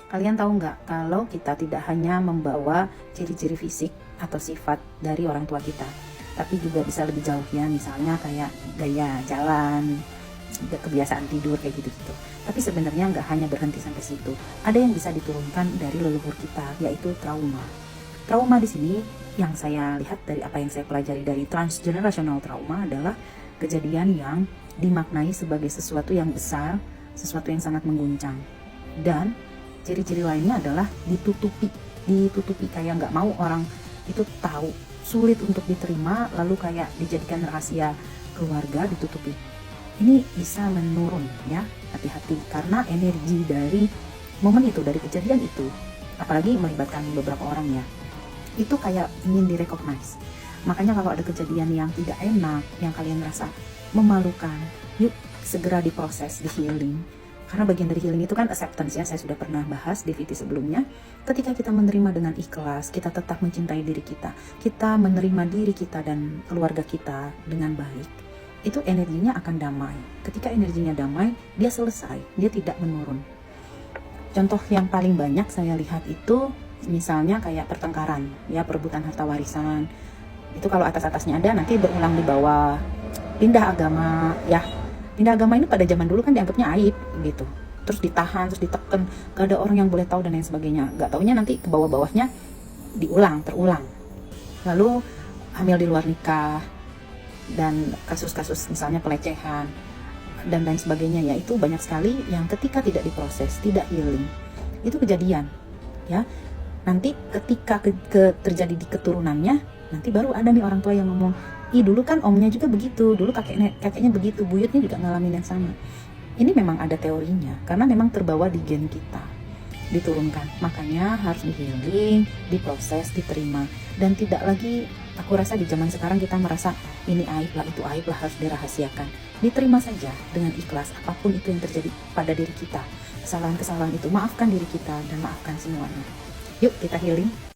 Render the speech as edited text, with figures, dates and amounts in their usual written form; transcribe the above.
Kalian tahu nggak kalau kita tidak hanya membawa ciri-ciri fisik atau sifat dari orang tua kita, tapi juga bisa lebih jauh ya, misalnya kayak gaya jalan, kebiasaan tidur kayak gitu-gitu. Tapi sebenarnya nggak hanya berhenti sampai situ. Ada yang bisa diturunkan dari leluhur kita, yaitu trauma. Trauma di sini yang saya lihat dari apa yang saya pelajari dari transgenerational trauma adalah kejadian yang dimaknai sebagai sesuatu yang besar, sesuatu yang sangat mengguncang. Dan ciri-ciri lainnya adalah ditutupi kayak nggak mau orang itu tahu, sulit untuk diterima, lalu kayak dijadikan rahasia keluarga, ditutupi. Ini bisa menurun ya, hati-hati karena energi dari momen itu, dari kejadian itu, apalagi melibatkan beberapa orang ya, itu kayak ingin direcognize. Makanya kalau ada kejadian yang tidak enak, yang kalian rasa memalukan, yuk segera diproses, di healing. Karena bagian dari healing itu kan acceptance ya, saya sudah pernah bahas di video sebelumnya. Ketika kita menerima dengan ikhlas, kita tetap mencintai diri kita menerima diri kita dan keluarga kita dengan baik, itu energinya akan damai. Ketika energinya damai, dia selesai, dia tidak menurun. Contoh yang paling banyak saya lihat itu misalnya kayak pertengkaran ya, perebutan harta warisan. Itu kalau atas-atasnya ada, nanti berulang di bawah. Pindah agama ya, pindah agama ini pada zaman dulu kan dianggapnya aib gitu, terus ditahan, terus ditekan, gak ada orang yang boleh tahu dan lain sebagainya. Gak taunya nanti ke bawah-bawahnya terulang. Lalu hamil di luar nikah, dan kasus-kasus misalnya pelecehan dan lain sebagainya ya, itu banyak sekali yang ketika tidak diproses, tidak healing, itu kejadian ya. Nanti ketika terjadi di keturunannya, nanti baru ada nih orang tua yang ngomong, ih dulu kan omnya juga begitu, dulu kakeknya begitu, buyutnya juga ngalamin yang sama. Ini memang ada teorinya, karena memang terbawa di gen kita, diturunkan. Makanya harus di healing, diproses, diterima. Dan tidak lagi, aku rasa di zaman sekarang kita merasa ini aib lah, itu aib lah, harus dirahasiakan. Diterima saja dengan ikhlas, apapun itu yang terjadi pada diri kita. Kesalahan-kesalahan itu, maafkan diri kita dan maafkan semuanya. Yuk kita healing.